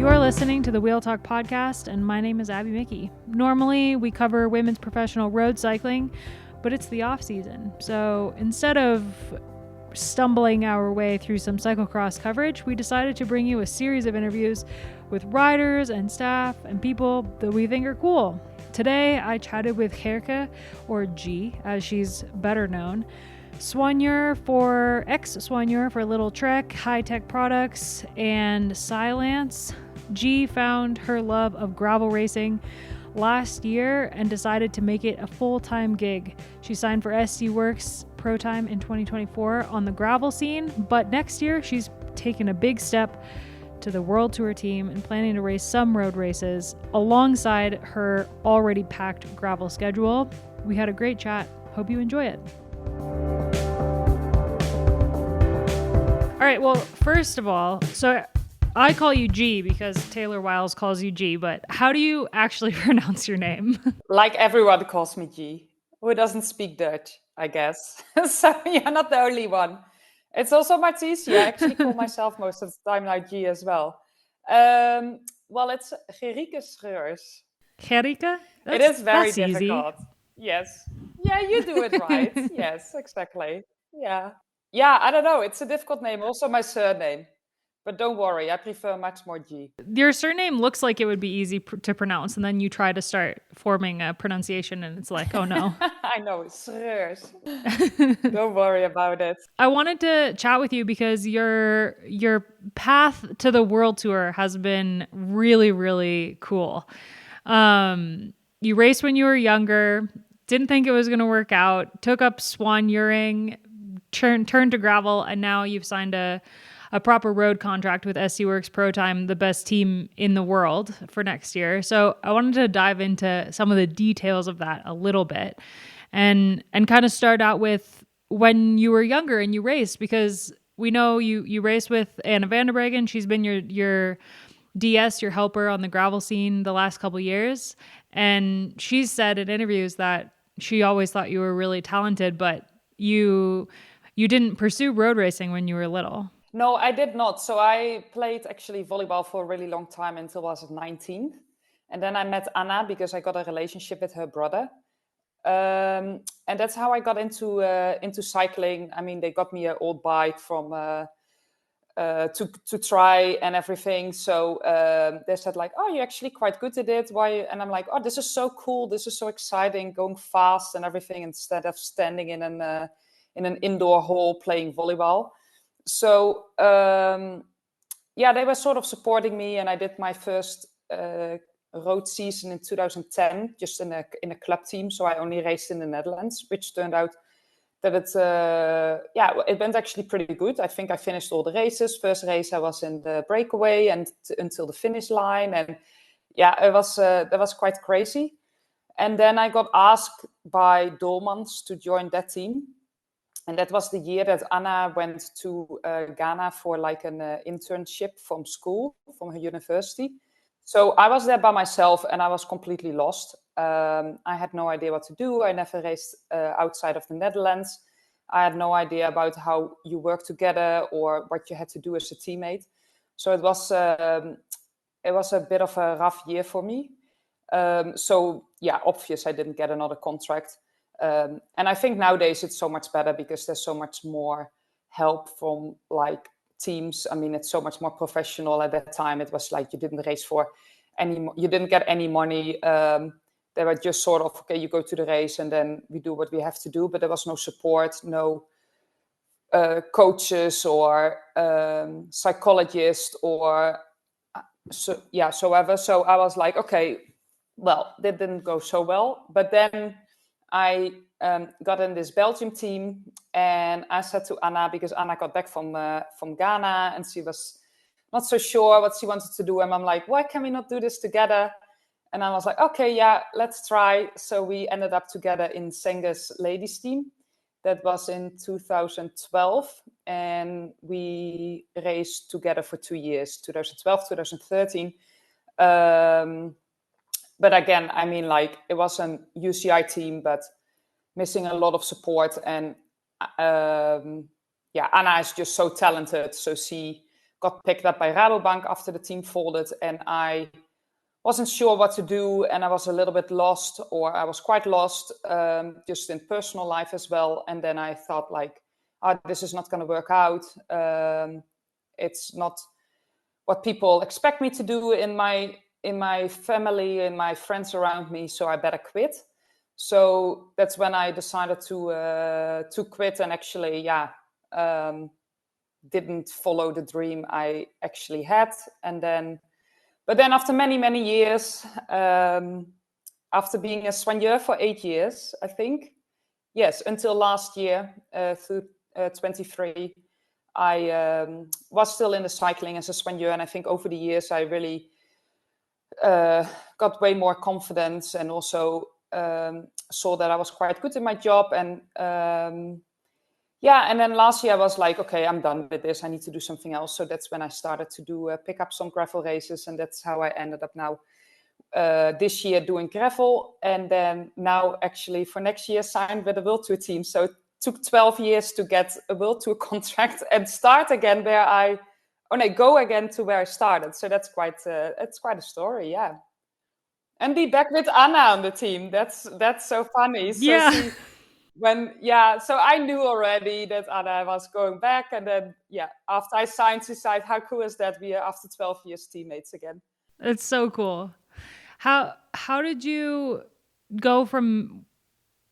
You are listening to the Wheel Talk podcast, and my name is Abby Mickey. Normally, we cover women's professional road cycling, but it's the off season. So instead of stumbling our way through some cyclocross coverage, we decided to bring you a series of interviews with riders and staff and people that we think are cool. Today, I chatted with Geerike, or G, as she's better known, ex-soigneur for Little Trek, high-tech products, and Silence. G found her love of gravel racing last year and decided to make it a full-time gig. She signed for SD Worx-Protime in 2024 on the gravel scene, but next year she's taken a big step to the WorldTour team and planning to race some road races alongside her already packed gravel schedule. We had a great chat. Hope you enjoy it. All right, well, first of all, so I call you G because Taylor Wiles calls you G, but how do you actually pronounce your name? Like everyone calls me G. Who doesn't speak Dutch, I guess. So you're not the only one. It's also much easier. I actually call myself most of the time now G as well. Well, it's Geerike Schreurs. Geerike? It is very Easy. difficult. Yes. Yeah, you do it right. Yes, exactly. Yeah. Yeah, I don't know. It's a difficult name. Also my surname. But don't worry, I prefer much more G. Your surname looks like it would be easy to pronounce, and then you try to start forming a pronunciation, and it's like, oh no. I know, Schreurs. Don't worry about it. I wanted to chat with you because your path to the World Tour has been really, really cool. You raced when you were younger, didn't think it was going to work out, took up soigneuring, turned to gravel, and now you've signed a proper road contract with SD Worx-Protime, the best team in the world for next year. So I wanted to dive into some of the details of that a little bit and kind of start out with when you were younger and you raced, because we know you raced with Anna van der Breggen. She's been your DS, your helper on the gravel scene the last couple of years. And she's said in interviews that she always thought you were really talented, but you didn't pursue road racing when you were little. No, I did not. So I played actually volleyball for a really long time until I was 19. And then I met Anna because I got a relationship with her brother. And that's how I got into cycling. I mean, they got me an old bike from to try and everything. So they said like, oh, you're actually quite good at it. Why? And I'm like, oh, this is so cool. This is so exciting, going fast and everything instead of standing in an indoor hall playing volleyball. So they were sort of supporting me, and I did my first road season in 2010, just in a club team. So I only raced in the Netherlands, which turned out that it went actually pretty good. I think I finished all the races. First race I was in the breakaway and until the finish line, and that was quite crazy. And then I got asked by Dolmans to join that team. And that was the year that Anna went to Ghana for like an internship from school, from her university. So I was there by myself and I was completely lost. I had no idea what to do. I never raced outside of the Netherlands. I had no idea about how you work together or what you had to do as a teammate. So it was a bit of a rough year for me. Obvious I didn't get another contract. And I think nowadays it's so much better because there's so much more help from like teams. I mean, it's so much more professional. At that time, it was like you didn't race you didn't get any money. They were just sort of, okay, you go to the race and then we do what we have to do. But there was no support, no coaches or psychologists or soever. So I was like, okay, well, that didn't go so well. But then I got in this Belgium team, and I said to Anna, because Anna got back from Ghana and she was not so sure what she wanted to do. And I'm like, why can we not do this together? And I was like, okay, yeah, let's try. So we ended up together in Senga's ladies team. That was in 2012. And we raced together for 2 years, 2012, 2013. But again, I mean, like, it was an UCI team, but missing a lot of support. And Anna is just so talented. So she got picked up by Rabobank after the team folded, and I wasn't sure what to do, and I was a little bit lost, or I was quite lost, just in personal life as well. And then I thought, like, this is not going to work out. It's not what people expect me to do in my family and my friends around me, so I better quit. So that's when I decided to quit, and actually, didn't follow the dream I actually had. But then after many years, after being a soigneur for 8 years, I think, yes, until last year, through 23, I was still in the cycling as a soigneur, and I think over the years I really got way more confidence, and also saw that I was quite good in my job. And and then last year I was like, okay, I'm done with this. I need to do something else. So that's when I started to pick up some gravel races, and that's how I ended up now this year doing gravel. And then now actually for next year signed with the WorldTour team. So it took 12 years to get a WorldTour contract and start again go again to where I started. So that's quite a story, yeah. And be back with Anna on the team. That's so funny. So Yeah. so I knew already that Anna was going back, and then after I signed, she said, "How cool is that? We are after 12 years teammates again." It's so cool. How did you go from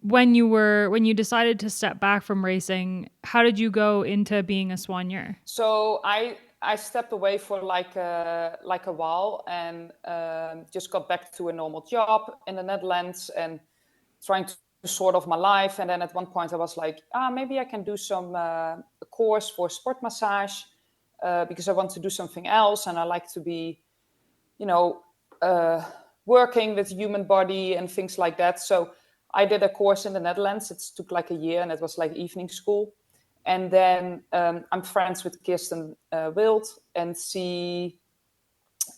when you decided to step back from racing? How did you go into being a soigneur? So I stepped away for like a while, and just got back to a normal job in the Netherlands and trying to sort of my life. And then at one point I was like, maybe I can do some course for sport massage, because I want to do something else, and I like to be, working with human body and things like that. So I did a course in the Netherlands. It took like a year, and it was like evening school. And then I'm friends with Kirsten Wild, and she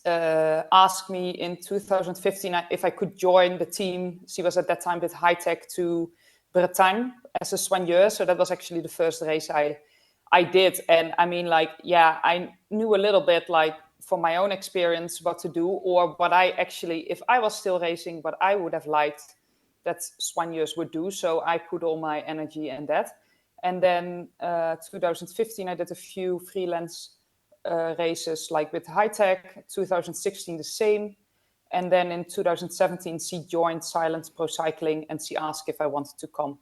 asked me in 2015 if I could join the team. She was at that time with High Tech to Bretagne as a soigneur. So that was actually the first race I did. And I mean, like, I knew a little bit, like, from my own experience what to do, or what I actually, if I was still racing, what I would have liked that soigneurs would do. So I put all my energy in that. And then 2015, I did a few freelance races, like with High Tech. 2016, the same. And then in 2017, she joined Silent Pro Cycling, and she asked if I wanted to come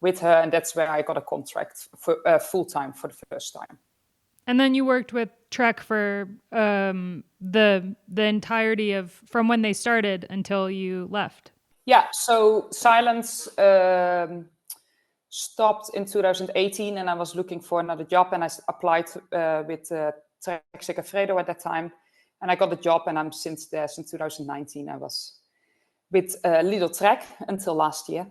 with her. And that's where I got a contract for full-time for the first time. And then you worked with Trek for the entirety of from when they started until you left. Yeah, so Silence stopped in 2018, and I was looking for another job, and I applied with Trek Segafredo at that time, and I got the job, and I'm since 2019. I was with Lidl Trek until last year.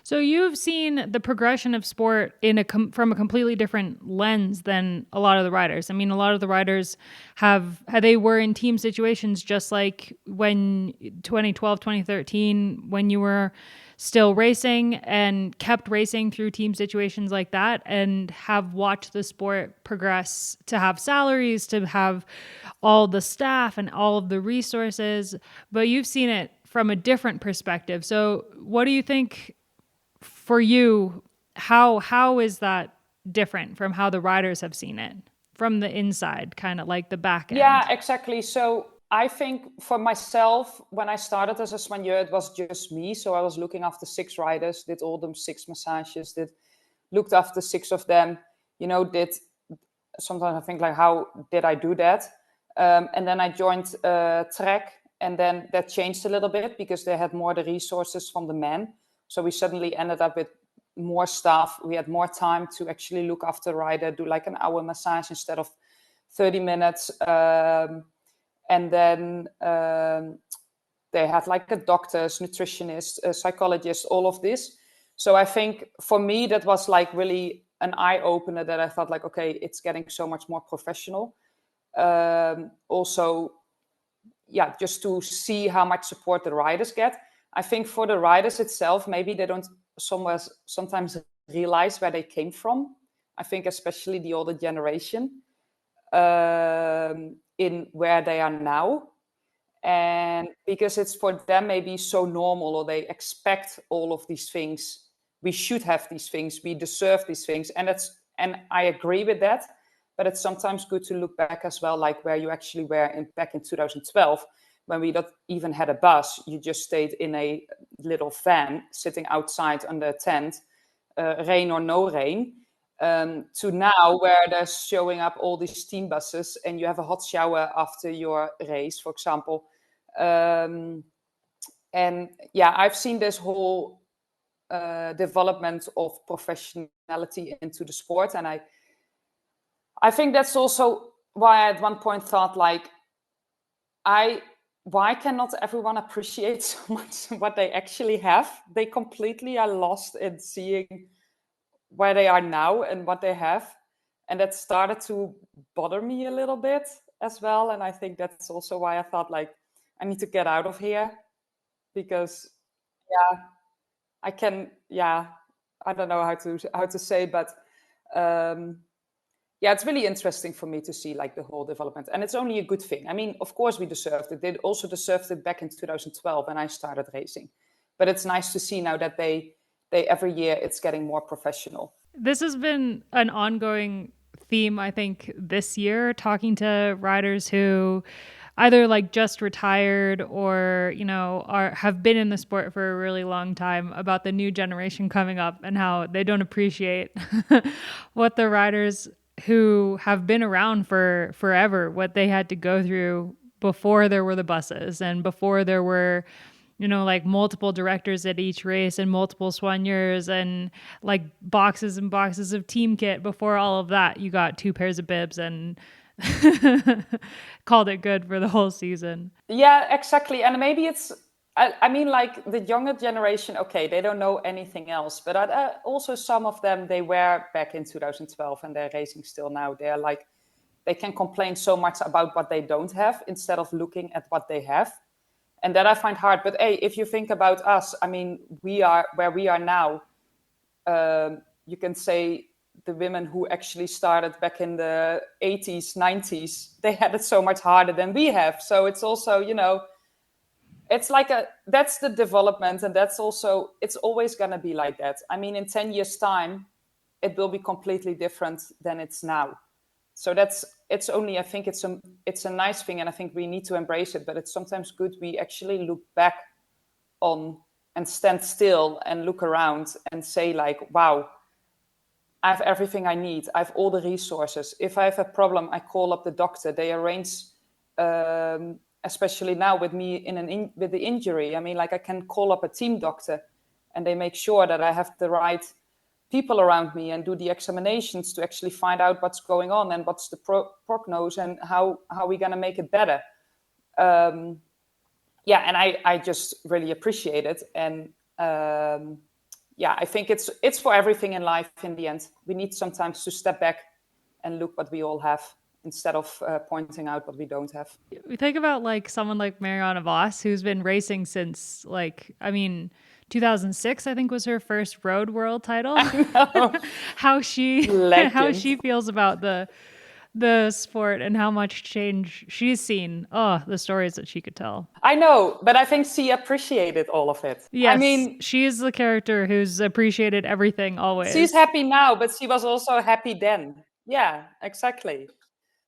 So you've seen the progression of sport in from a completely different lens than a lot of the riders. I mean, a lot of the riders they were in team situations just like when 2012, 2013, when you were still racing and kept racing through team situations like that, and have watched the sport progress to have salaries, to have all the staff and all of the resources. But you've seen it from a different perspective. So what do you think? For you, how is that different from how the riders have seen it from the inside, kind of like the back end? Yeah, exactly. So I think for myself, when I started as a soigneur, it was just me. So I was looking after 6 riders, did all them 6 massages, looked after 6 of them, did sometimes I think, like, how did I do that? And then I joined Trek, and then that changed a little bit because they had more the resources from the men. So we suddenly ended up with more staff. We had more time to actually look after the rider, do like an hour massage instead of 30 minutes. And then they had like a doctors, nutritionist, a psychologist, all of this. So I think for me, that was like really an eye-opener, that I thought, like, okay, it's getting so much more professional. Also, just to see how much support the riders get. I think for the riders itself, maybe they don't sometimes realize where they came from. I think especially the older generation. in where they are now. And because it's for them maybe so normal, or they expect all of these things. We should have these things, we deserve these things. And I agree with that. But it's sometimes good to look back as well, like where you actually were back in 2012, when we not even had a bus. You just stayed in a little van sitting outside under a tent, rain or no rain. To now, where they're showing up all these team buses, and you have a hot shower after your race, for example. And yeah, I've seen this whole development of professionality into the sport, and I think that's also why I at one point thought, like, why cannot everyone appreciate so much what they actually have? They completely are lost in seeing where they are now and what they have. And that started to bother me a little bit as well. And I think that's also why I thought, like, I need to get out of here, because I don't know how to say, but it's really interesting for me to see, like, the whole development, and it's only a good thing. I mean, of course we deserved it. They also deserved it back in 2012 when I started racing, but it's nice to see now that they every year it's getting more professional. This has been an ongoing theme, I think, this year, talking to riders who either like just retired or, you know, have been in the sport for a really long time, about the new generation coming up and how they don't appreciate what the riders who have been around for forever, what they had to go through before there were the buses and before there were, you know, like multiple directors at each race and multiple soigneurs and like boxes and boxes of team kit. Before all of that, you got 2 pairs of bibs and called it good for the whole season. Yeah, exactly. And maybe it's, I mean, like, the younger generation, okay, they don't know anything else. But also some of them, they were back in 2012 and they're racing still now. They're like, they can complain so much about what they don't have instead of looking at what they have. And that I find hard. But hey, if you think about us, I mean, we are where we are now. You can say the women who actually started back in the 80s, 90s, they had it so much harder than we have. So it's also, you know, it's like that's the development, and that's also, it's always going to be like that. I mean, in 10 years time, it will be completely different than it's now. So it's only, I think it's a nice thing, and I think we need to embrace it. But it's sometimes good we actually look back on and stand still and look around and say, like, wow, I have everything I need. I have all the resources. If I have a problem, I call up the doctor. They arrange, especially now with me with the injury. I mean, like, I can call up a team doctor, and they make sure that I have the right people around me and do the examinations to actually find out what's going on and what's the prognosis and how we're going to make it better. And I just really appreciate it. And I think it's for everything in life. In the end, we need sometimes to step back and look what we all have instead of pointing out what we don't have. We think about like someone like Marianne Vos, who's been racing since 2006, I think, was her first road world title. how she feels about the sport and how much change she's seen. Oh, the stories that she could tell. I know, but I think she appreciated all of it. Yes, I mean, she's the character who's appreciated everything always. She's happy now, but she was also happy then. Yeah, exactly.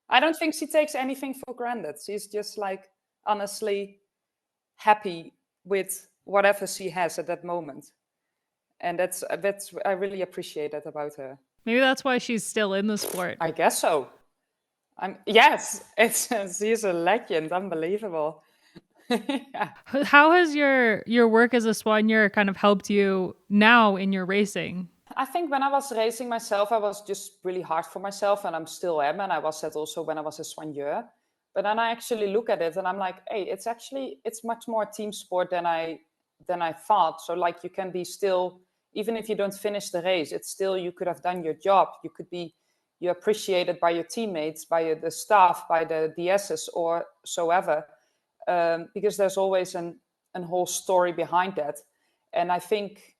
I don't think she takes anything for granted. She's just, like, honestly happy with whatever she has at that moment. And that's I really appreciate that about her. Maybe that's why she's still in the sport. I guess so. Yes, she's a legend. Unbelievable. Yeah. How has your work as a soigneur kind of helped you now in your racing? I think when I was racing myself, I was just really hard for myself, and I'm still am, and I was that also when I was a soigneur. But then I actually look at it and I'm like, hey, it's much more team sport than I thought. So, like, you can be still, even if you don't finish the race, it's still, you could have done your job. You're appreciated by your teammates, by the staff, by the DSs or so ever, because there's always a whole story behind that. And I think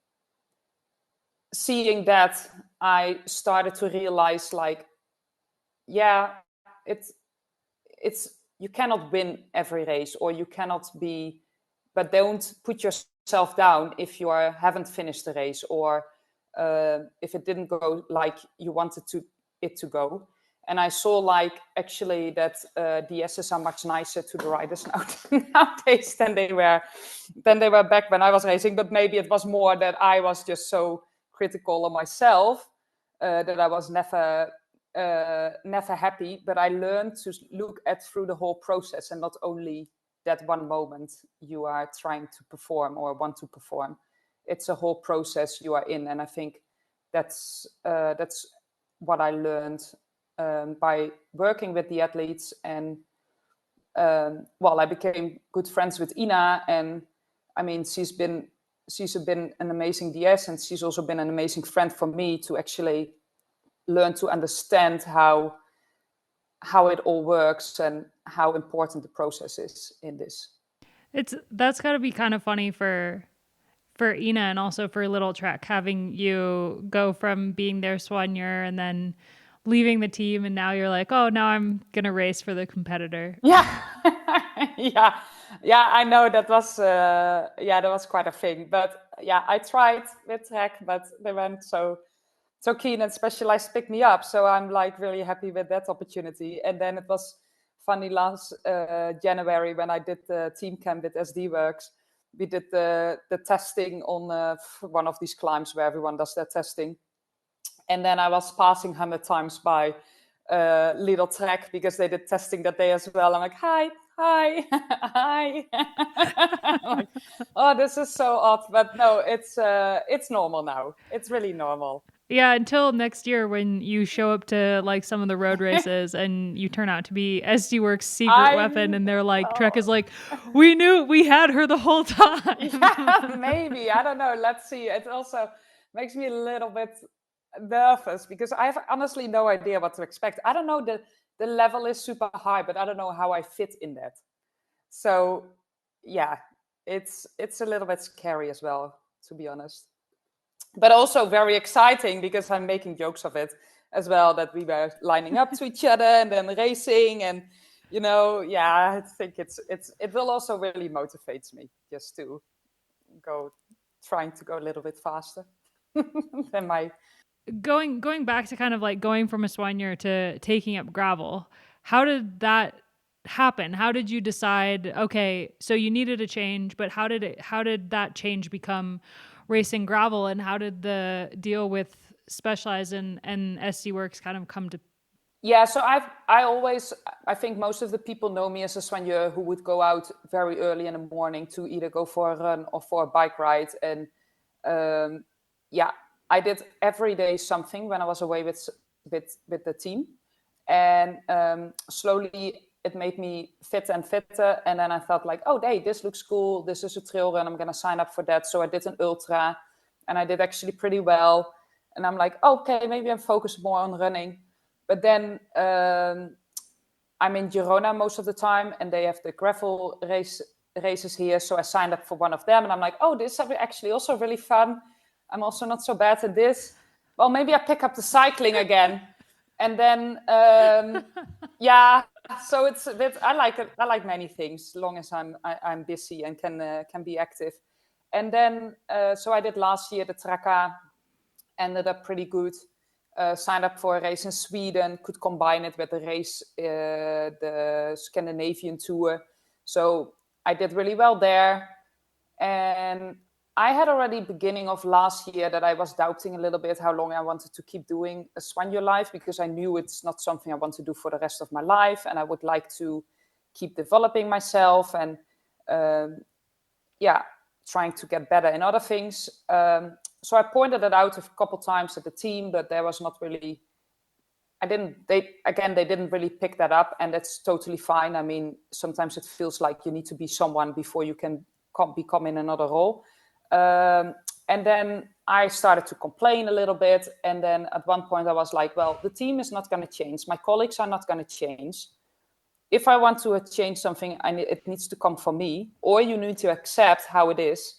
seeing that, I started to realize, like, yeah, it's you cannot win every race, or you cannot be, but don't put yourself down if you haven't finished the race, or if it didn't go like you wanted it to go. And I saw like actually that DSs are much nicer to the riders nowadays than they were back when I was racing. But maybe it was more that I was just so critical of myself that I was never happy. But I learned to look through the whole process, and not only that one moment you are trying to perform or want to perform. It's a whole process you are in, and I think that's what I learned by working with the athletes. And I became good friends with Ina, and I mean, she's been an amazing DS, and she's also been an amazing friend for me to actually learn to understand how it all works and how important the process is in this. That's got to be kind of funny for Ina, and also for Little Trek, having you go from being their soigneur and then leaving the team, and now you're like, oh, now I'm gonna race for the competitor. Yeah. yeah, I know that was quite a thing. But yeah, I tried with Trek, but they weren't so keen and Specialized picked me up, so I'm like really happy with that opportunity. And then it was funny last January when I did the team camp with SD Worx. We did the testing on one of these climbs where everyone does their testing, and then I was passing 100 times by Little Trek because they did testing that day as well. I'm like, hi, hi. I'm like, oh, this is so odd, but no, it's normal now. It's really normal. Yeah, until next year when you show up to like some of the road races and you turn out to be SD Worx' secret weapon, and they're like, Trek is like, we knew we had her the whole time. Yeah, maybe. I don't know. Let's see. It also makes me a little bit nervous because I have honestly no idea what to expect. I don't know, the level is super high, but I don't know how I fit in that. So yeah, it's a little bit scary as well, to be honest. But also very exciting because I'm making jokes of it as well, that we were lining up to each other and then racing, and I think it will also really motivates me just to trying to go a little bit faster than my going back to kind of like going from a soigneur to taking up gravel. How did that happen? How did you decide, okay, so you needed a change, but how did that change become racing gravel, and how did the deal with Specialized and SD Worx kind of come to? Yeah, so I think most of the people know me as a soigneur who would go out very early in the morning to either go for a run or for a bike ride. And I did every day something when I was away with the team. And slowly it made me fitter and fitter. And then I thought like, oh, hey, this looks cool. This is a trail run. I'm going to sign up for that. So I did an ultra, and I did actually pretty well. And I'm like, okay, maybe I'm focused more on running. But then I'm in Girona most of the time, and they have the gravel races here. So I signed up for one of them, and I'm like, oh, this is actually also really fun. I'm also not so bad at this. Well, maybe I pick up the cycling again. And then, so it's a bit, I like many things, as long as I'm busy and can be active. And then, so I did last year the Traka, ended up pretty good. Signed up for a race in Sweden, could combine it with the race, the Scandinavian tour. So I did really well there. And I had already beginning of last year that I was doubting a little bit how long I wanted to keep doing a soigneur life, because I knew it's not something I want to do for the rest of my life. And I would like to keep developing myself and, trying to get better in other things. So I pointed it out a couple times at the team, but there was not really, they didn't really pick that up, and that's totally fine. I mean, sometimes it feels like you need to be someone before you can become in another role. And then I started to complain a little bit. And then at one point I was like, well, the team is not going to change. My colleagues are not going to change. If I want to change something, it needs to come from me, or you need to accept how it is.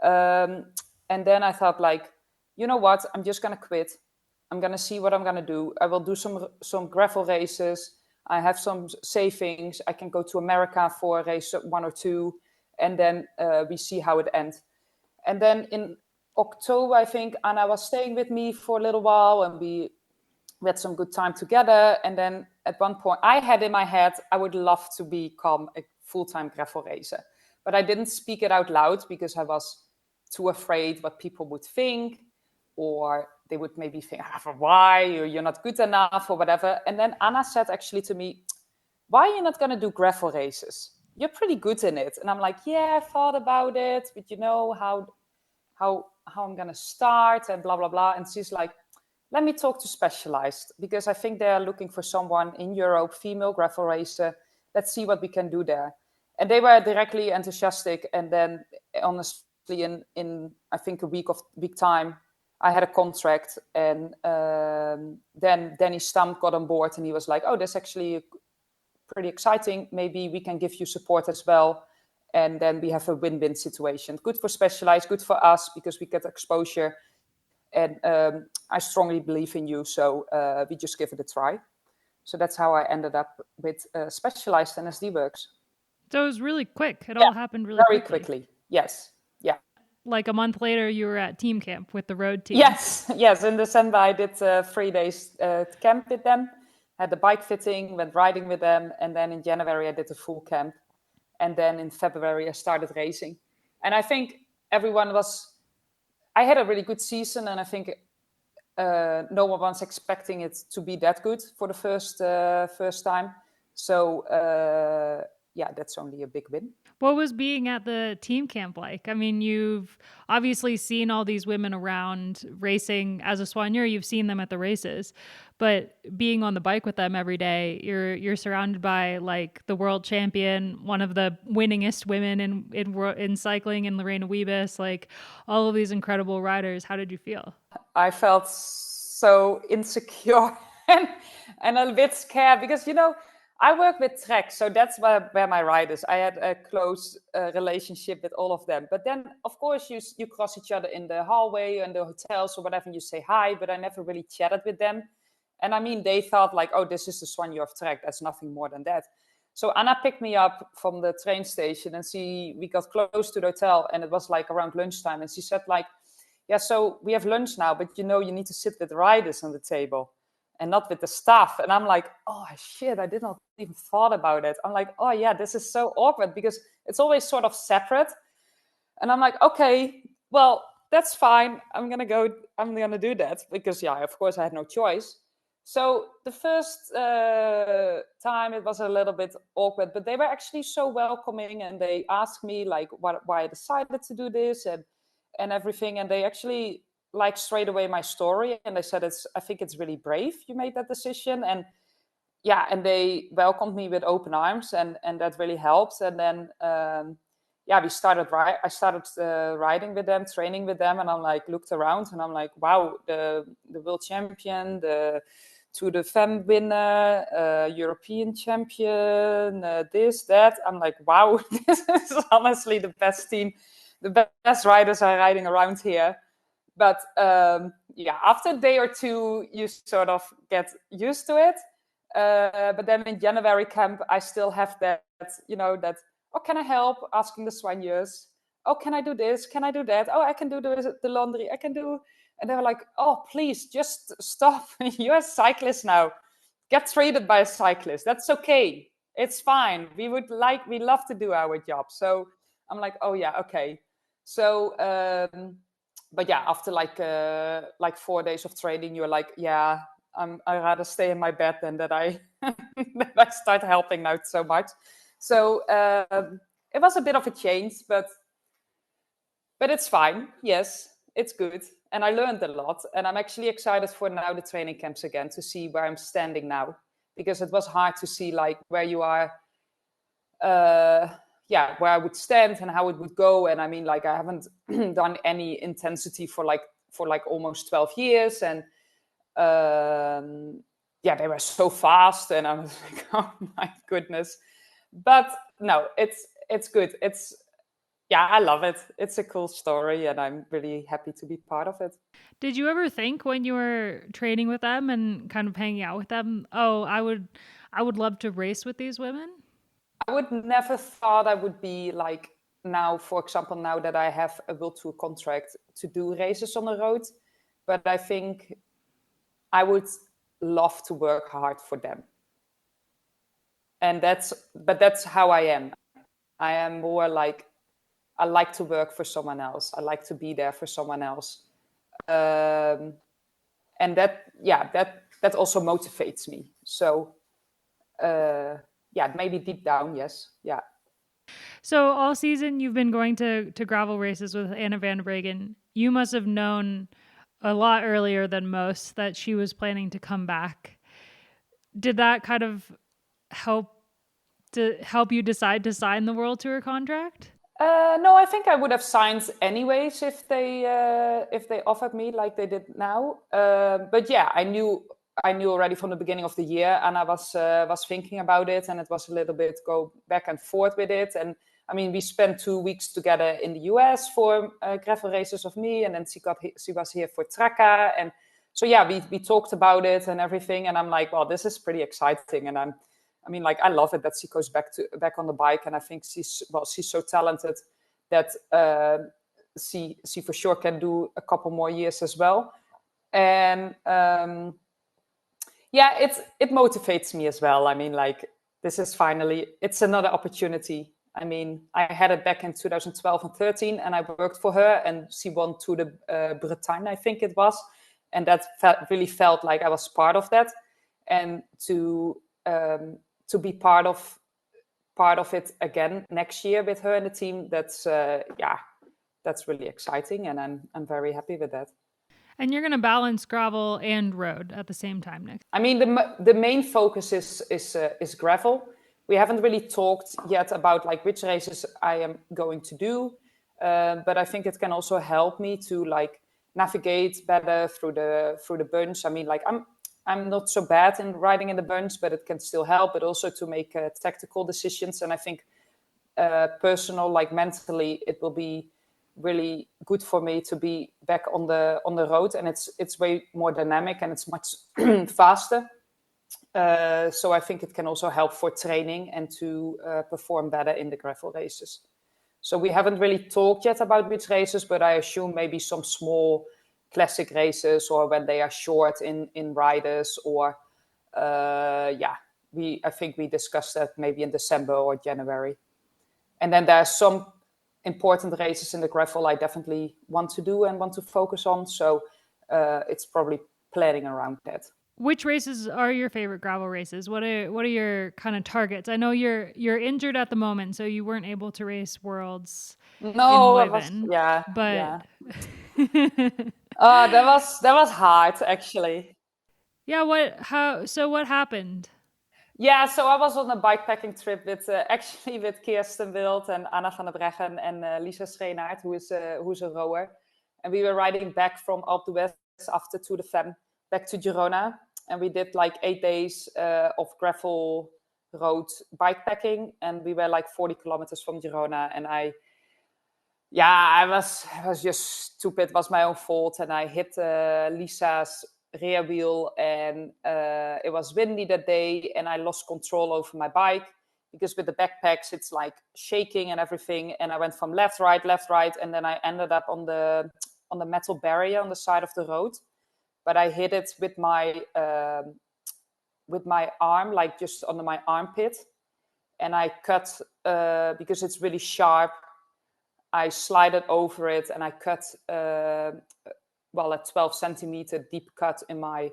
And then I thought like, you know what, I'm just going to quit. I'm going to see what I'm going to do. I will do some gravel races. I have some savings. I can go to America for a race, one or two, and then we see how it ends. And then in October, I think Anna was staying with me for a little while, and we had some good time together. And then at one point, I had in my head, I would love to become a full-time gravel racer. But I didn't speak it out loud because I was too afraid what people would think, or they would maybe think, why, or you're not good enough, or whatever. And then Anna said actually to me, why are you not going to do gravel races? You're pretty good in it. And I'm like, yeah, I thought about it, but you know how I'm going to start and blah, blah, blah. And she's like, let me talk to Specialized, because I think they're looking for someone in Europe, female gravel racer. Let's see what we can do there. And they were directly enthusiastic. And then honestly, in I think a week time, I had a contract. And then Danny Stam got on board, and he was like, oh, that's actually pretty exciting. Maybe we can give you support as well. And then we have a win-win situation. Good for Specialized, good for us, because we get exposure. And I strongly believe in you, so we just give it a try. So that's how I ended up with Specialized and SD Worx. So it was really quick. It all happened really quickly. Yes. Yeah. Like a month later, you were at team camp with the road team. Yes. In December, I did 3 days camp with them, had the bike fitting, went riding with them. And then in January, I did a full camp. And then in February, I started racing. And I think I had a really good season, and I think no one was expecting it to be that good for the first time. So that's only a big win. What was being at the team camp like? I mean, you've obviously seen all these women around racing as a soigneur. You've seen them at the races, but being on the bike with them every day, you're surrounded by like the world champion, one of the winningest women in cycling, in Lorena Wiebes, like all of these incredible riders. How did you feel? I felt so insecure and a bit scared because, I work with Trek, so that's where my riders. I had a close relationship with all of them. But then, of course, you cross each other in the hallway and the hotels or whatever, and you say hi, but I never really chatted with them. And I mean, they thought like, oh, this is the soigneur of Trek. That's nothing more than that. So Anna picked me up from the train station, and we got close to the hotel, and it was like around lunchtime. And she said like, yeah, so we have lunch now, but you need to sit with the riders on the table and not with the staff. And I'm like, oh shit, I did not even thought about it. I'm like, oh yeah, this is so awkward because it's always sort of separate. And I'm like, okay, well, that's fine. I'm gonna do that because of course I had no choice. So the first time it was a little bit awkward, but they were actually so welcoming, and they asked me like why I decided to do this and everything. And they actually like straight away my story, and they said I think it's really brave you made that decision. And they welcomed me with open arms, and that really helped. And then I started riding with them, training with them, and I'm like looked around and I'm like, wow, the world champion, the Tour de Femme winner, European champion, this, that. I'm like, wow, this is honestly the best team, the best riders are riding around here. But after a day or two, you sort of get used to it. But then in January camp, I still have that, oh, can I help? Asking the soigneurs. Oh, can I do this? Can I do that? Oh, I can do the laundry. I can do. And they were like, oh, please, just stop. You're a cyclist now. Get treated by a cyclist. That's okay. It's fine. We love to do our job. So I'm like, oh yeah, okay. So but after like 4 days of training, you're like, yeah, I'd rather stay in my bed than that I that I start helping out so much. So it was a bit of a change, but it's fine. Yes, it's good, and I learned a lot. And I'm actually excited for now the training camps again to see where I'm standing now, because it was hard to see like where you are. Where I would stand and how it would go. And I mean, like, I haven't done any intensity for almost 12 years. And they were so fast. And I was like, oh my goodness. But no, it's good. I love it. It's a cool story, and I'm really happy to be part of it. Did you ever think when you were training with them and kind of hanging out with them, oh, I would love to race with these women? I would never thought I would be like now, for example, now that I have a WorldTour contract to do races on the road. But I think I would love to work hard for them. And that's how I am. I am more like, I like to work for someone else. I like to be there for someone else. And that also motivates me. So maybe deep down, yes. Yeah. So all season you've been going to gravel races with Anna van der Breggen. You must have known a lot earlier than most that she was planning to come back. Did that kind of help you decide to sign the World Tour contract? No, I think I would have signed anyways if they offered me like they did now. But yeah, I knew already from the beginning of the year, and I was thinking about it, and it was a little bit go back and forth with it. And I mean, we spent 2 weeks together in the US for gravel races of me, and then she was here for Trekka, and so yeah, we talked about it and everything. And I'm like, well, this is pretty exciting, and I mean, like, I love it that she goes back on the bike, and I think she's so talented that she for sure can do a couple more years as well. And it motivates me as well. I mean, like, this is finally, it's another opportunity. I mean, I had it back in 2012 and 13, and I worked for her, and she won to the Bretagne, I think it was, and that really felt like I was part of that, and to be part of it again next year with her and the team, that's really exciting, and I'm very happy with that. And you're going to balance gravel and road at the same time, Nick. I mean, the main focus is gravel. We haven't really talked yet about like which races I am going to do, but I think it can also help me to like navigate better through the bunch. I mean, like, I'm not so bad in riding in the bunch, but it can still help, but also to make tactical decisions. And I think personal, like mentally, it will be really good for me to be back on the road, and it's way more dynamic, and it's much faster. So I think it can also help for training and to perform better in the gravel races. So we haven't really talked yet about which races, but I assume maybe some small classic races, or when they are short in riders, or I think we discussed that maybe in December or January. And then there are some important races in the gravel I definitely want to do and want to focus on. So it's probably planning around that. Which races are your favorite gravel races? What are your kind of targets? I know you're injured at the moment, so you weren't able to race Worlds. No, in Leuven, but that was hard actually. Yeah, what happened? Yeah, so I was on a bikepacking trip with actually with Kirsten Wild and Anna van der Breggen and Lisa Schreurs, who's a rower, and we were riding back from Alpe d'Huez after Tour de Femme back to Girona, and we did like 8 days of gravel road bikepacking, and we were like 40 kilometers from Girona, and I was just stupid. It was my own fault, and I hit Lisa's rear wheel, and it was windy that day, and I lost control over my bike, because with the backpacks it's like shaking and everything, and I went from left right, and then I ended up on the metal barrier on the side of the road, but I hit it with my arm, like just under my armpit, and I cut because it's really sharp. I slided over it, and I cut a 12 centimeter deep cut in my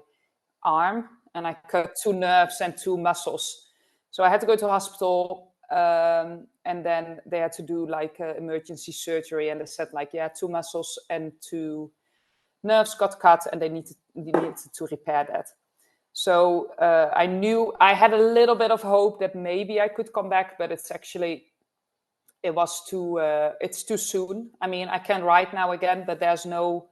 arm, and I cut 2 nerves and 2 muscles. So I had to go to the hospital, and then they had to do like emergency surgery, and they said like, 2 muscles and 2 nerves got cut, and they needed to repair that. So I knew I had a little bit of hope that maybe I could come back, but it's too soon. I mean, I can ride now again, but there's no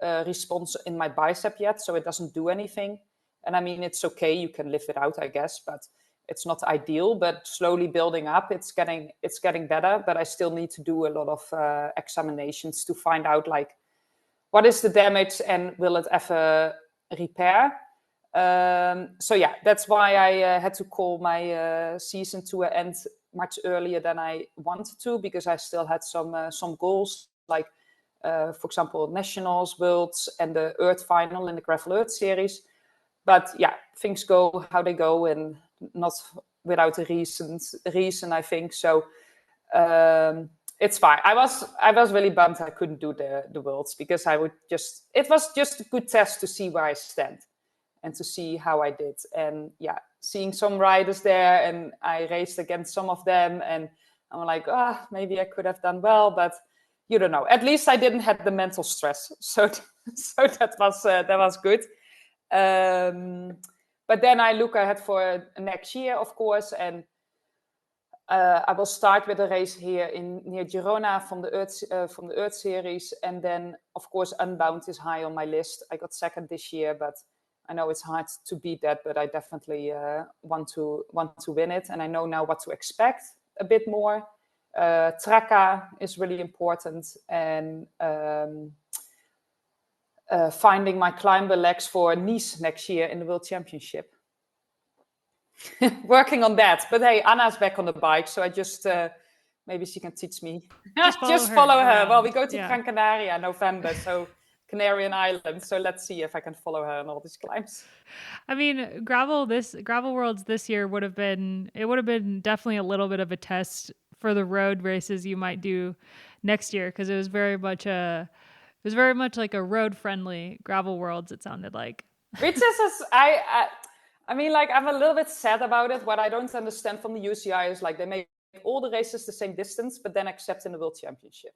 response in my bicep yet, so it doesn't do anything. And I mean, it's okay, you can live it out, I guess, but it's not ideal. But slowly building up, it's getting better. But I still need to do a lot of examinations to find out like what is the damage and will it ever repair. So yeah, that's why I had to call my season to an end much earlier than I wanted to, because I still had some goals, like for example nationals, worlds, and the Earth final in the Gravel Earth series. But yeah, things go how they go, and not without a reason, I think. So it's fine. I was really bummed I couldn't do the worlds, because it was just a good test to see where I stand and to see how I did. And yeah, seeing some riders there, and I raced against some of them, and I'm like, maybe I could have done well, but you don't know. At least I didn't have the mental stress, so that was good. But then I look ahead for next year, of course, and I will start with a race here near Girona from the Earth series, and then of course Unbound is high on my list. I got second this year, but I know it's hard to beat that. But I definitely want to win it, and I know now what to expect a bit more. Traka is really important, and finding my climber legs for Nice next year in the World Championship. Working on that. But hey, Anna's back on the bike, so I just maybe she can teach me. Just follow her. Well, we go to Gran Canaria in November, so Canarian Islands. So let's see if I can follow her on all these climbs. I mean, Gravel Worlds this year would have been definitely a little bit of a test for the road races you might do next year, because it was very much like a road friendly Gravel Worlds, it sounded like. Which is I mean, like, I'm a little bit sad about it. What I don't understand from the UCI is, like, they make all the races the same distance, but then except in the World Championship.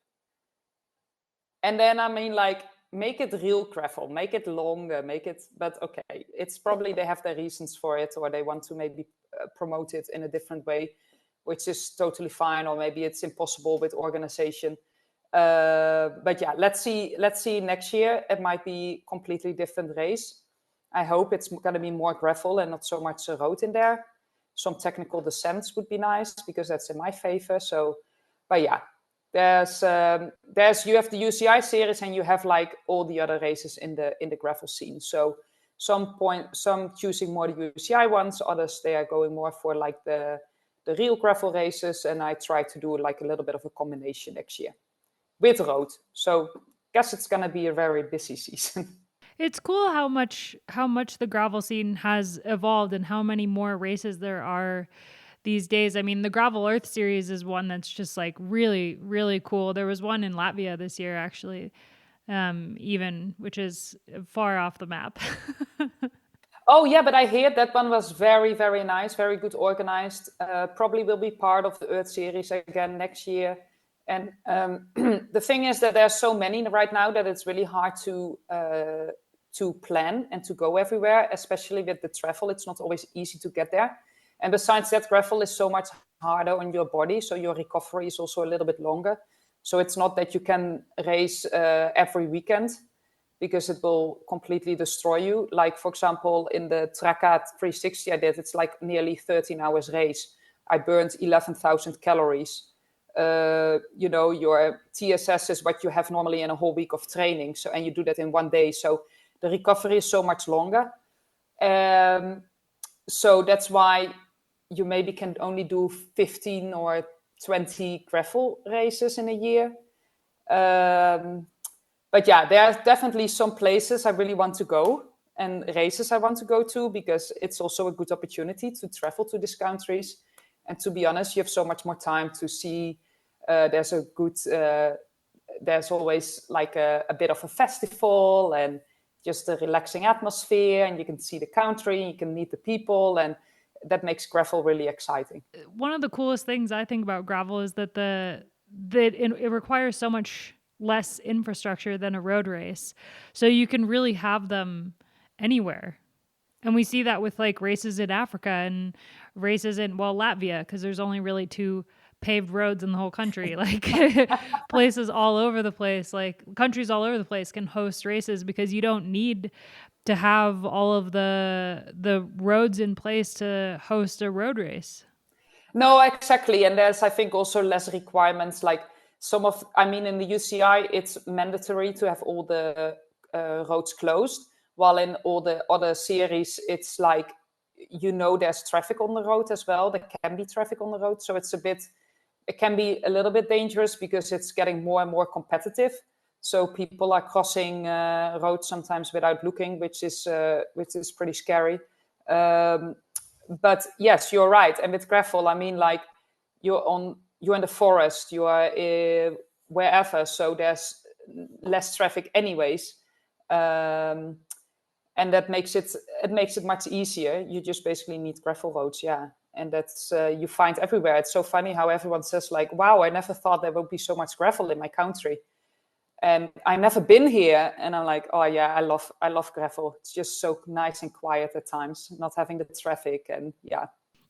And then, I mean, like, make it real gravel, make it longer, but okay, it's probably they have their reasons for it, or they want to maybe promote it in a different way, which is totally fine, or maybe it's impossible with organization. But yeah, let's see next year. It might be completely different race. I hope it's going to be more gravel and not so much road in there. Some technical descents would be nice, because that's in my favor. So, but yeah, there's you have the UCI series, and you have like all the other races in the gravel scene. So some choosing more the UCI ones, others they are going more for like the real gravel races, and I try to do like a little bit of a combination next year with road. So I guess it's going to be a very busy season. It's cool how much the gravel scene has evolved, and how many more races there are these days. I mean, the Gravel Earth series is one that's just like really, really cool. There was one in Latvia this year, actually, which is far off the map. Oh yeah, but I hear that one was very, very nice, very good organized. Probably will be part of the Earth series again next year. And the thing is that there's so many right now that it's really hard to plan and to go everywhere, especially with the travel. It's not always easy to get there. And besides that, gravel is so much harder on your body, so your recovery is also a little bit longer. So it's not that you can race every weekend, because it will completely destroy you. Like, for example, in the Traka 360 I did, it's like nearly 13 hours race. I burned 11,000 calories. Your TSS is what you have normally in a whole week of training. So, and you do that in one day. So the recovery is so much longer. So that's why you maybe can only do 15 or 20 gravel races in a year. But yeah, there are definitely some places I really want to go, and races I want to go to, because it's also a good opportunity to travel to these countries. And to be honest, you have so much more time to see. There's always like a bit of a festival, and just a relaxing atmosphere, and you can see the country, you can meet the people, and that makes gravel really exciting. One of the coolest things I think about gravel is that it requires so much less infrastructure than a road race. So you can really have them anywhere. And we see that with like races in Africa and races in, Latvia, because there's only really 2 paved roads in the whole country. Like places all over the place, like countries all over the place can host races, because you don't need to have all of the roads in place to host a road race. No, exactly. And there's, I think, also less requirements. Like in the UCI, it's mandatory to have all the roads closed. while in all the other series, it's like, there's traffic on the road as well. There can be traffic on the road. So it can be a little bit dangerous because it's getting more and more competitive. So people are crossing roads sometimes without looking, which is pretty scary. But yes, you're right. And with gravel, I mean, like you're in the forest, you are wherever, so there's less traffic anyways. And that makes it much easier. You just basically need gravel roads, yeah. And that's you find everywhere. It's so funny how everyone says like, wow, I never thought there would be so much gravel in my country. And I've never been here. And I'm like, oh yeah, I love gravel. It's just so nice and quiet at times, not having the traffic. And yeah.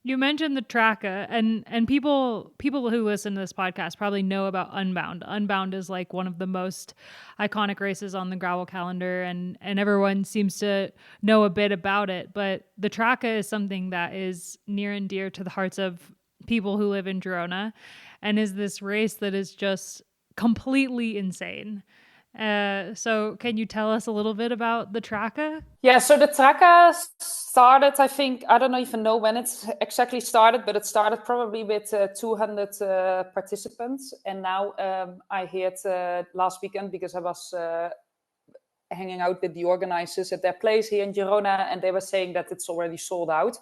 You mentioned the Traca, and people who listen to this podcast probably know about Unbound. Unbound is like one of the most iconic races on the gravel calendar, and everyone seems to know a bit about it. But the Traca is something that is near and dear to the hearts of people who live in Girona, and is this race that is just completely insane. So can you tell us a little bit about the Traca? Yeah, so the Traca started, I think, I don't even know when it exactly started, but it started probably with 200 participants. And now I heard last weekend, because I was hanging out with the organizers at their place here in Girona, and they were saying that it's already sold out.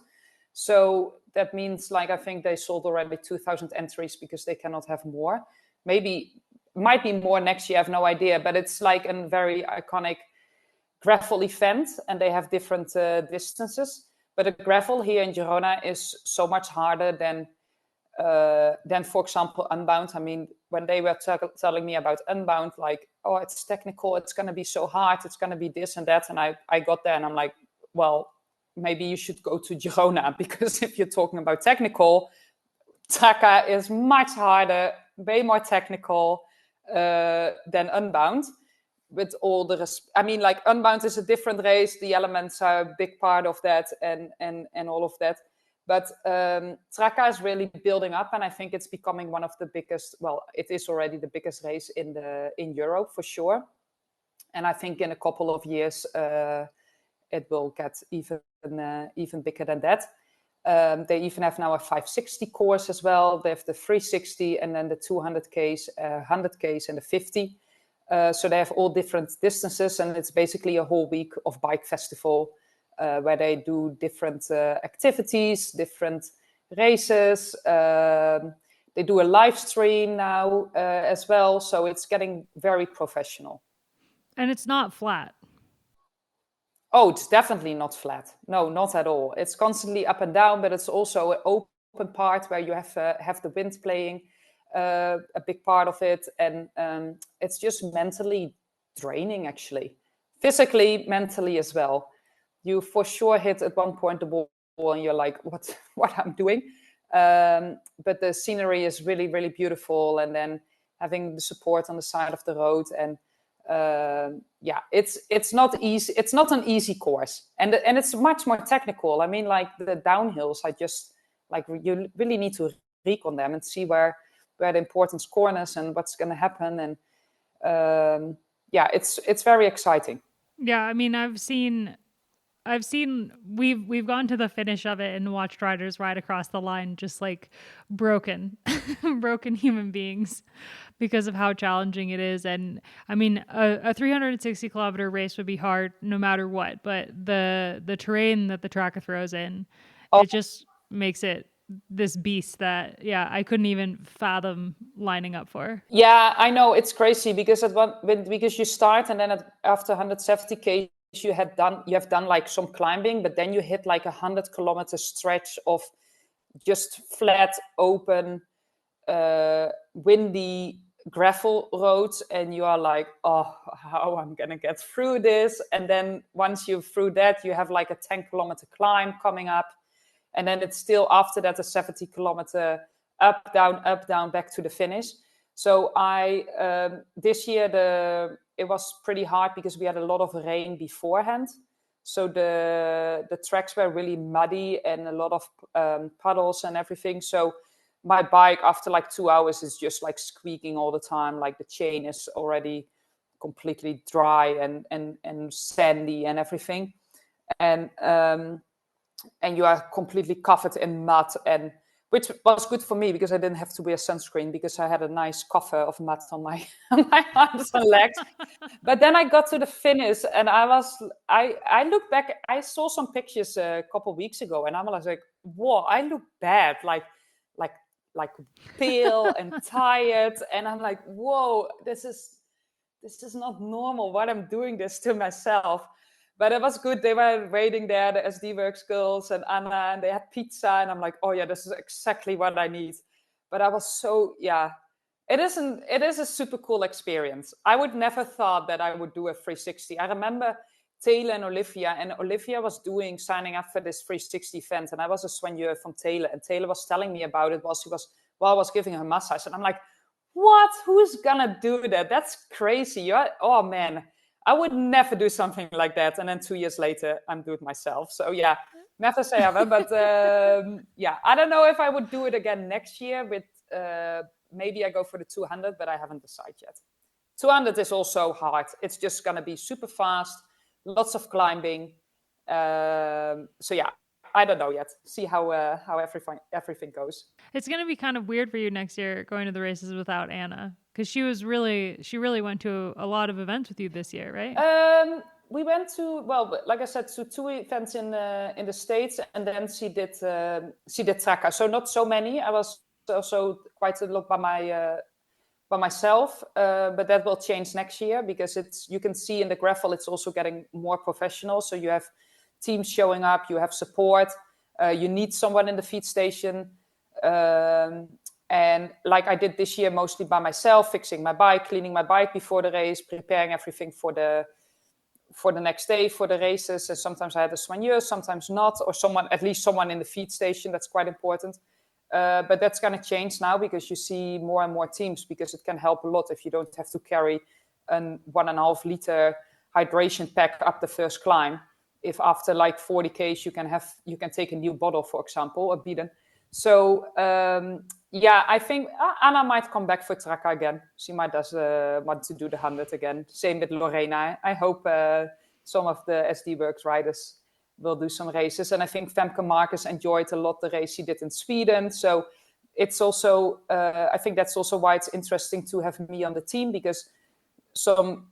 So that means, like, I think they sold already 2,000 entries because they cannot have more. Maybe might be more next year, I have no idea, but it's like a very iconic gravel event, and they have different distances. But a gravel here in Girona is so much harder than, for example, Unbound. I mean, when they were telling me about Unbound, like, oh, it's technical, it's going to be so hard, it's going to be this and that. And I got there and I'm like, well, maybe you should go to Girona, because if you're talking about technical, Traca is much harder, way more technical than Unbound. With all the I mean, like, Unbound is a different race. The elements are a big part of that, and all of that. But Traca is really building up, and I think it's becoming one of the biggest. Well, it is already the biggest race in Europe for sure. And I think in a couple of years it will get even bigger than that. They even have now a 560 course as well. They have the 360, and then the 200Ks, 100Ks, and the 50. So they have all different distances, and it's basically a whole week of bike festival where they do different activities, different races. They do a live stream now as well. So it's getting very professional. And it's not flat. Oh, it's definitely not flat. No, not at all. It's constantly up and down, but it's also an open part where you have the wind playing a big part of it. And it's just mentally draining, actually. Physically, mentally as well. You for sure hit at one point the wall and you're like, what I'm doing? But the scenery is really, really beautiful. And then having the support on the side of the road, and yeah, it's not easy. It's not an easy course, and it's much more technical. I mean, like, the downhills, I just, like, you really need to recon them and see where the important corners and what's going to happen. And yeah, it's very exciting. Yeah, I mean, I've seen we've gone to the finish of it and watched riders ride across the line just like broken broken human beings because of how challenging it is. And I mean, a 360 kilometer race would be hard no matter what, but the terrain that the Traca throws in, it just makes it this beast that, yeah, I couldn't even fathom lining up for. Yeah, I know, it's crazy because because you start, and then after 170K you have done like some climbing, but then you hit like 100-kilometer stretch of just flat, open, windy gravel roads, and you are like, oh, how I'm gonna get through this. And then once you're through that, you have like a 10-kilometer climb coming up, and then it's still after that a 70-kilometer up down back to the finish. So this year it was pretty hard because we had a lot of rain beforehand. So the tracks were really muddy and a lot of puddles and everything. So my bike, after like 2 hours, is just like squeaking all the time. Like the chain is already completely dry and sandy and everything. And you are completely covered in mud, and which was good for me because I didn't have to wear sunscreen because I had a nice cover of mud on my on my arms and legs. But then I got to the finish, and I looked back. I saw some pictures a couple of weeks ago, and I was like, "Whoa, I look bad, like like pale and tired." And I'm like, "Whoa, this is not normal. Why I'm doing this to myself?" But it was good. They were waiting there, the SD Worx girls and Anna, and they had pizza. And I'm like, oh yeah, this is exactly what I need. But I was so, yeah, it is a super cool experience. I would never thought that I would do a 360. I remember Taylor and Olivia was signing up for this 360 event. And I was a soigneur from Taylor, and Taylor was telling me about it while I was giving her massage. And I'm like, what? Who's gonna do that? That's crazy. Oh man, I would never do something like that. And then 2 years later, I'm doing it myself. So yeah, never say ever. But yeah, I don't know if I would do it again next year. With maybe I go for the 200, but I haven't decided yet. 200 is also hard. It's just gonna be super fast, lots of climbing. So yeah, I don't know yet. See how everything goes. It's going to be kind of weird for you next year going to the races without Anna, because she really went to a lot of events with you this year, right? We went to, well, like I said, to 2 events in the States, and then she did Tracker. So not so many. I was also quite a lot by myself, but that will change next year because you can see in the gravel it's also getting more professional. So you have teams showing up, you have support, you need someone in the feed station. And like I did this year, mostly by myself, fixing my bike, cleaning my bike before the race, preparing everything for the next day, for the races. And sometimes I had a soigneur, sometimes not, or at least someone in the feed station. That's quite important. But that's going to change now because you see more and more teams, because it can help a lot if you don't have to carry a 1.5 liter hydration pack up the first climb. If after like 40 Ks you can take a new bottle, for example, a Biden. So yeah, I think Anna might come back for Tracker again. She might want to do the 100 again. Same with Lorena. I hope some of the SD Worx riders will do some races. And I think Femke Marcus enjoyed a lot the race she did in Sweden. So it's also, I think that's also why it's interesting to have me on the team, because some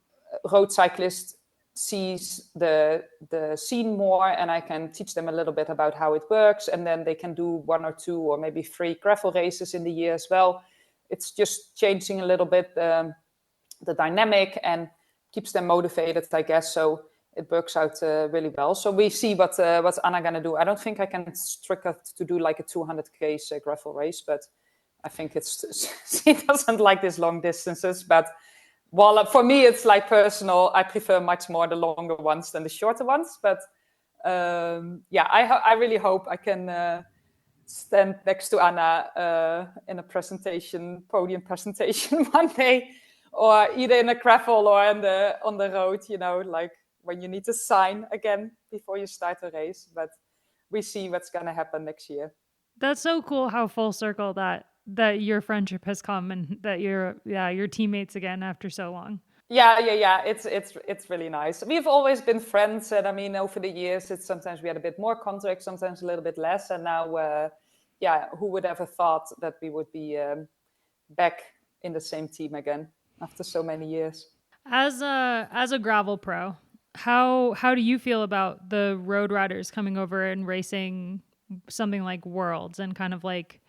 road cyclists sees the scene more, and I can teach them a little bit about how it works, and then they can do 1 or 2 or maybe 3 gravel races in the year as well. It's just changing a little bit the dynamic and keeps them motivated, I guess. So it works out really well. So we see what's Anna gonna do. I don't think I can trick her to do like a 200 k's gravel race, but I think she doesn't like these long distances. But well, for me, it's like personal. I prefer much more the longer ones than the shorter ones. But yeah, I really hope I can stand next to Anna in a podium presentation one day, or either in a gravel or on the road. You know, like when you need to sign again before you start a race. But we see what's gonna happen next year. That's so cool how full circle that your friendship has come, and that you're teammates again after so long. Yeah. It's really nice. We've always been friends, and I mean, over the years, it's sometimes we had a bit more contact, sometimes a little bit less, and now, yeah, who would ever thought that we would be back in the same team again after so many years? As a gravel pro, how do you feel about the road riders coming over and racing something like Worlds, and kind of like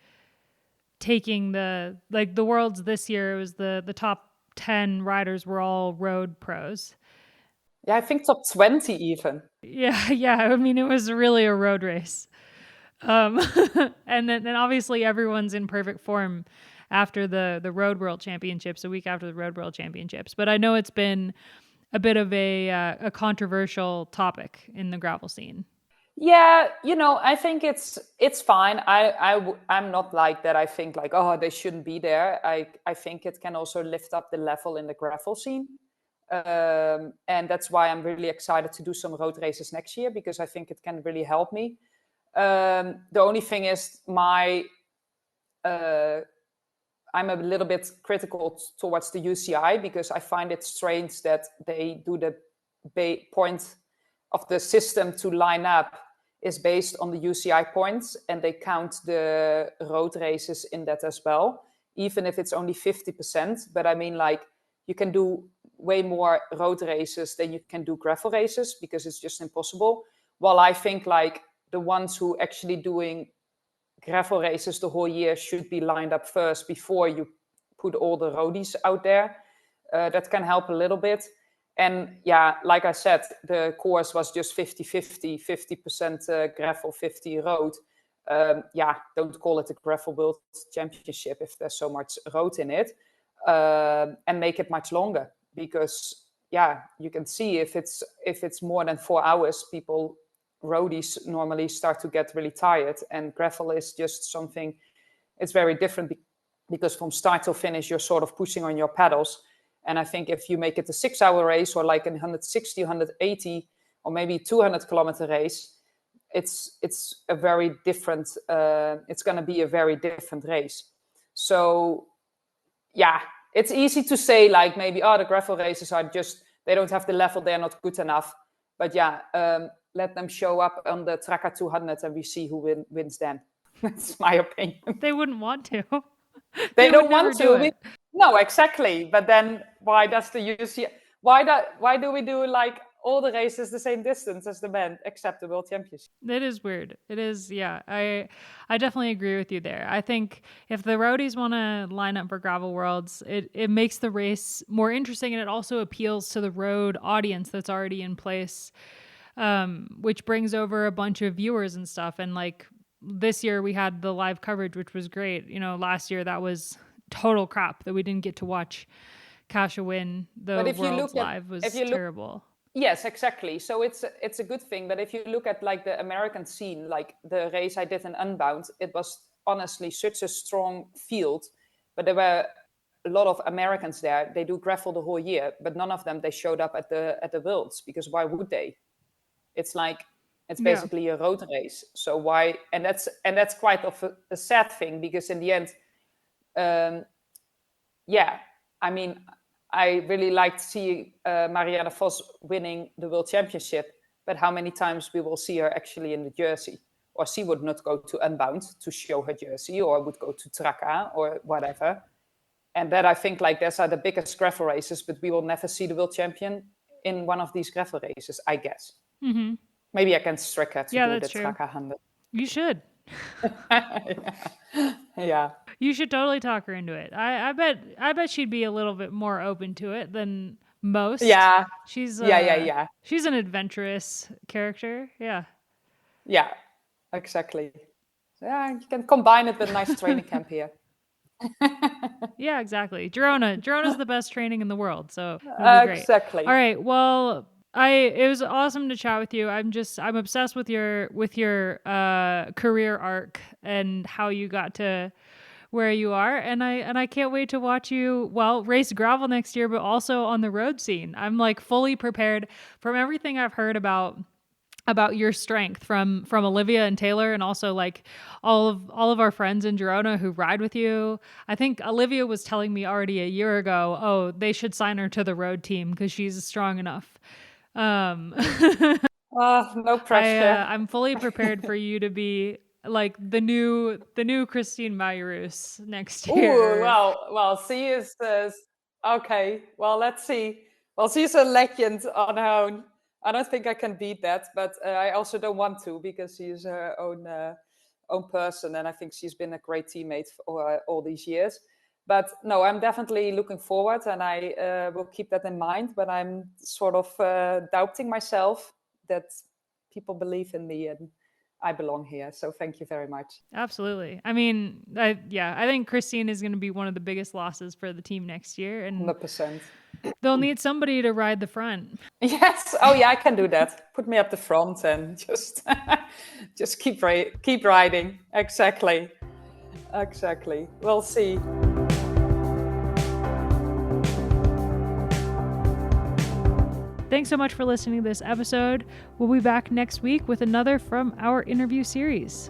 taking the Worlds this year? It was the top 10 riders were all road pros. Yeah, I think top 20 even. Yeah. I mean, it was really a road race. And then obviously everyone's in perfect form after the Road World Championships, a week after the Road World Championships. But I know it's been a bit of a controversial topic in the gravel scene. Yeah, I think it's fine. I'm not like that. I think like, oh, they shouldn't be there. I think it can also lift up the level in the gravel scene. And that's why I'm really excited to do some road races next year, because I think it can really help me. The only thing is I'm a little bit critical towards the UCI, because I find it strange that they do the point of the system to line up is based on the UCI points, and they count the road races in that as well, even if it's only 50%. But I mean, like, you can do way more road races than you can do gravel races, because it's just impossible. While I think like the ones who actually doing gravel races the whole year should be lined up first before you put all the roadies out there. That can help a little bit. And yeah, like I said, the course was just 50-50, 50% gravel, 50 road. Don't call it a gravel world championship if there's so much road in it, and make it much longer, because you can see if it's more than 4 hours, roadies normally start to get really tired, and gravel is just something, it's very different because from start till finish you're sort of pushing on your pedals. And I think if you make it a 6-hour race, or like a 160, 180, or maybe 200-kilometer race, it's a very different. It's going to be a very different race. So, yeah, it's easy to say like maybe the gravel races are just, they don't have the level, they're not good enough. But let them show up on the Tracker 200 and we see who wins then. That's my opinion. They wouldn't want to. They don't want to. No, exactly. But then why does the UCI? Why do we do like all the races the same distance as the men, except the World Championship? It is weird. It is, yeah. I definitely agree with you there. I think if the roadies want to line up for Gravel Worlds, it makes the race more interesting, and it also appeals to the road audience that's already in place, which brings over a bunch of viewers and stuff. And like this year we had the live coverage, which was great. You know, last year that was total crap that we didn't get to watch Kasia win the Worlds live. Was terrible. Yes, exactly. So it's a good thing. But if you look at like the American scene, like the race I did in Unbound, it was honestly such a strong field. But there were a lot of Americans there. They do gravel the whole year, but none of them, they showed up at the Worlds, because why would they? It's like, it's basically a road race. So why? And that's quite of a sad thing, because in the end, I mean, I really liked to see Marianne Vos winning the World Championship, but how many times we will see her actually in the jersey? Or she would not go to Unbound to show her jersey, or would go to Tracker or whatever. And that, I think, like, those are the biggest gravel races, but we will never see the world champion in one of these gravel races, I guess. Mm-hmm. Maybe I can trick her to do the Tracker 100. You should. Yeah. You should totally talk her into it. I bet she'd be a little bit more open to it than most. Yeah. She's She's an adventurous character. Yeah. Yeah, exactly. Yeah, you can combine it with a nice training camp here. Yeah, exactly. Girona's the best training in the world, so exactly. All right. Well, it was awesome to chat with you. I'm obsessed with your career arc and how you got to where you are, and I can't wait to watch you race gravel next year, but also on the road scene. I'm like fully prepared from everything I've heard about your strength from Olivia and Taylor, and also like all of our friends in Girona who ride with you. I think Olivia was telling me already a year ago, they should sign her to the road team because she's strong enough. No pressure. I'm fully prepared for you to be like the new Christine Majerus next year. Ooh, well, she is okay. Well, let's see. Well, she's a legend on her own. I don't think I can beat that, but I also don't want to, because she's her own person, and I think she's been a great teammate for all these years. But no, I'm definitely looking forward, and I will keep that in mind. But I'm sort of doubting myself that people believe in me and I belong here. So thank you very much. Absolutely. I mean, I think Christine is going to be one of the biggest losses for the team next year, and 100%. They'll need somebody to ride the front. Yes. Oh yeah, I can do that. Put me up the front and just keep riding. Exactly. We'll see. Thanks so much for listening to this episode. We'll be back next week with another from our interview series.